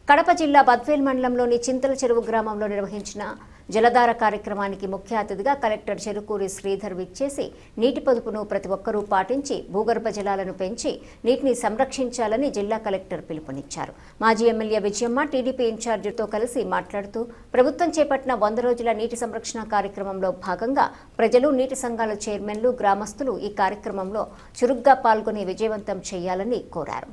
కడప జిల్లా బద్వేల్ మండలంలోని చింతల చెరువు గ్రామంలో నిర్వహించిన జలధార కార్యక్రమానికి ముఖ్య అతిథిగా కలెక్టర్ చెరుకూరి శ్రీధర్ విచ్చేసి నీటి పొదుపును ప్రతి ఒక్కరూ పాటించి భూగర్భ జలాలను పెంచి నీటిని సంరక్షించాలని జిల్లా కలెక్టర్ పిలుపునిచ్చారు. మాజీ ఎమ్మెల్యే విజయమ్మ టీడీపీ ఇన్ఛార్జితో కలిసి మాట్లాడుతూ ప్రభుత్వం చేపట్టిన 100 రోజుల నీటి సంరక్షణ కార్యక్రమంలో భాగంగా ప్రజలు, నీటి సంఘాల చైర్మన్లు, గ్రామస్తులు ఈ కార్యక్రమంలో చురుగ్గా పాల్గొని విజయవంతం చేయాలని కోరారు.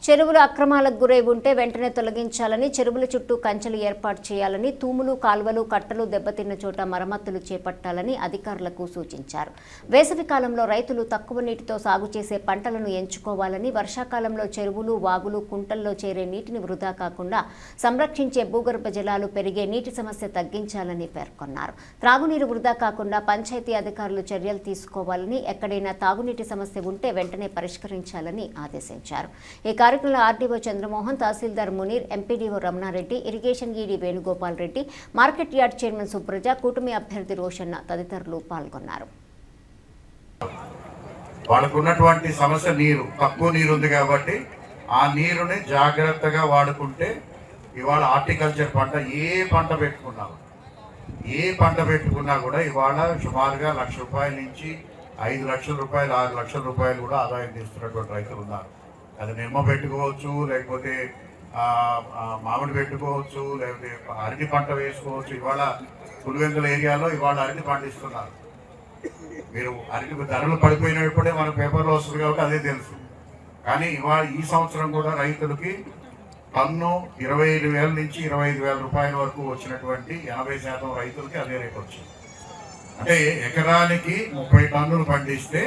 చెరువులు అక్రమాలకు గురై ఉంటే వెంటనే తొలగించాలని, చెరువుల చుట్టూ కంచెలు ఏర్పాటు చేయాలని, తూములు, కాల్వలు, కట్టలు దెబ్బతిన్న చోట మరమ్మతులు చేపట్టాలని అధికారులకు సూచించారు. వేసవి కాలంలో రైతులు తక్కువ నీటితో సాగు చేసే పంటలను ఎంచుకోవాలని, వర్షాకాలంలో చెరువులు, వాగులు, కుంటల్లో చేరే నీటిని వృధా కాకుండా సంరక్షించే భూగర్భ జలాలు పెరిగే నీటి సమస్య తగ్గించాలని పేర్కొన్నారు. త్రాగునీరు వృధా కాకుండా పంచాయతీ అధికారులు చర్యలు తీసుకోవాలని, ఎక్కడైనా తాగునీటి సమస్య ఉంటే వెంటనే పరిష్కరించాలని ఆదేశించారు. ఈ కార్యక్రమంలో RDO Chandramohan, tahsildar Munir, MPDO Ramanareddy, irrigation ED Venugopal Reddy, market yard chairman Subraja, కూటమి అభ్యర్థి రోషన్న తదితరులు పాల్గొన్నారు. వాళ్ళకున్నటువంటి సమస్య నీరు, తక్కువ నీరు ఉంది కాబట్టి ఆ నీరుని జాగ్రత్తగా వాడుకుంటే ఇవాళ హార్టికల్చర్ పంట ఏ పంట పెట్టుకున్నా కూడా ఇవాళ సుమారుగా ₹1,00,000 నుంచి ₹5,00,000, ₹6,00,000 కూడా ఆదాయం తీస్తున్నటువంటి రైతులు ఉన్నారు. అది నిమ్మ పెట్టుకోవచ్చు, లేకపోతే మామిడి పెట్టుకోవచ్చు, లేకపోతే అరటి పంట వేసుకోవచ్చు. ఇవాళ పులివెందుల ఏరియాలో ఇవాళ అరటి పండిస్తున్నారు. మీరు అరటి ధరలు పడిపోయినప్పుడే మన పేపర్లో వస్తుంది కాబట్టి అదే తెలుసు. కానీ ఇవాళ ఈ సంవత్సరం కూడా రైతులకి టన్ను ₹25,000 నుంచి ₹25,000 వరకు వచ్చినటువంటి 80% రైతులకి అదే రేట్ వచ్చింది. అంటే ఎకరానికి 30 టన్నులు పండిస్తే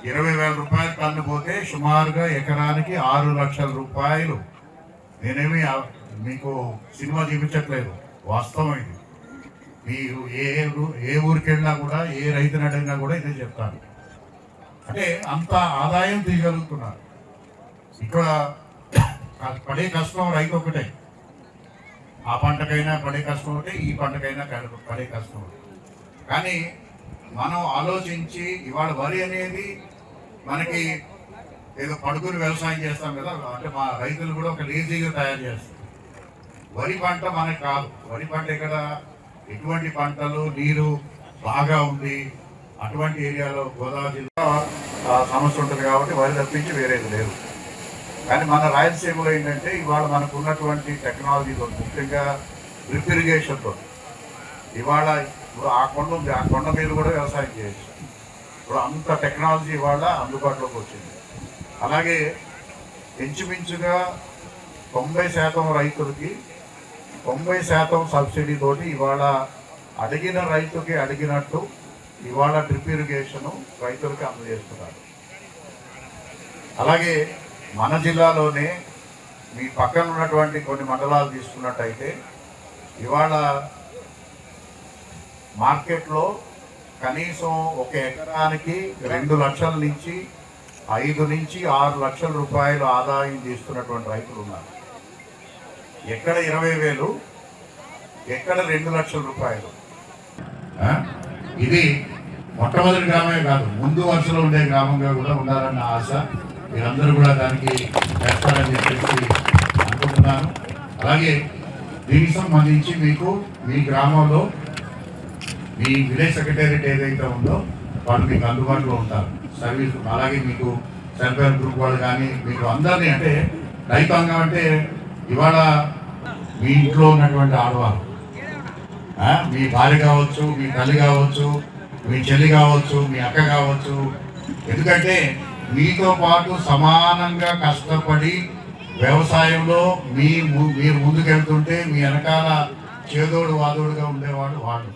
₹20,000 టన్ను పోతే సుమారుగా ఎకరానికి ₹6,00,000. నేనేమి మీకు సినిమా చూపించట్లేదు, వాస్తవం ఇది. మీరు ఏ ఊరికి వెళ్ళినా కూడా, ఏ రైతుని అడిగినా కూడా ఇదే చెప్తాను. అంటే అంత ఆదాయం తీయగలుగుతున్నారు. ఇక్కడ పడే కష్టం రైతు ఒకటే, ఆ పంటకైనా పడే కష్టం ఒకటే, ఈ పంటకైనా పడే కష్టం ఒకటే. కానీ మనం ఆలోచించి ఇవాళ వరి అనేది మనకి ఏదో పడుకుని వ్యవసాయం చేస్తాం కదా, అంటే మా రైతులు కూడా ఒక లేజీగా తయారు చేస్తారు. వరి పంట మనకి కాదు. వరి పంట ఇక్కడ ఎటువంటి పంటలు, నీరు బాగా ఉంది అటువంటి ఏరియాలో గోదావరి జిల్లా సమస్య ఉంటుంది కాబట్టి వరి తప్పించి వేరేది లేదు. కానీ మన రాయలసీమలో ఏంటంటే ఇవాళ మనకు ఉన్నటువంటి టెక్నాలజీతో, ముఖ్యంగా డ్రిప్ ఇరిగేషన్తో ఇవాళ ఇప్పుడు ఆ కొండ ఉంది, ఆ కొండ మీద కూడా వ్యవసాయం చేయొచ్చు. ఇప్పుడు అంత టెక్నాలజీ ఇవాళ అందుబాటులోకి వచ్చింది. అలాగే ఇంచుమించుగా 90% రైతులకి 90% సబ్సిడీ తోటి ఇవాళ అడిగిన రైతుకి అడిగినట్టు ఇవాళ డ్రిప్ ఇరిగేషను రైతులకి అందజేస్తున్నారు. అలాగే మన జిల్లాలోనే మీ పక్కన ఉన్నటువంటి కొన్ని మండలాలు తీసుకున్నట్టయితే ఇవాళ మార్కెట్లో కనీసం ఒక ఎకరానికి ₹2,00,000 నుంచి ₹5,000 నుంచి ₹6,00,000 ఆదాయం తీస్తున్నటువంటి రైతులు ఉన్నారు. ఎక్కడ 20,000, ఎక్కడ ₹2,00,000. ఇది మొట్టమొదటి గ్రామమే కాదు, ముందు వరుసలో ఉండే గ్రామంగా కూడా ఉండాలన్న ఆశ. మీరందరూ కూడా దానికి చేస్తారని చెప్పేసి అనుకుంటున్నాను. అలాగే దీనికి సంబంధించి మీకు మీ గ్రామంలో మీ విలేజ్ సెక్రటేరియట్ ఏదైతే ఉందో వాళ్ళు మీకు అందుబాటులో ఉంటారు సర్వీస్. అలాగే మీకు సెల్ఫ్ హెల్ప్ గ్రూప్ వాళ్ళు కానీ మీకు అందరినీ, అంటే రైతాంగం అంటే ఇవాళ మీ ఇంట్లో ఉన్నటువంటి ఆడవాళ్ళు, మీ భార్య కావచ్చు, మీ తల్లి కావచ్చు, మీ చెల్లి కావచ్చు, మీ అక్క కావచ్చు. ఎందుకంటే మీతో పాటు సమానంగా కష్టపడి వ్యవసాయంలో మీరు ముందుకెళ్తుంటే మీ వెనకాల చేదోడు వాదోడుగా ఉండేవాడు వాళ్ళు.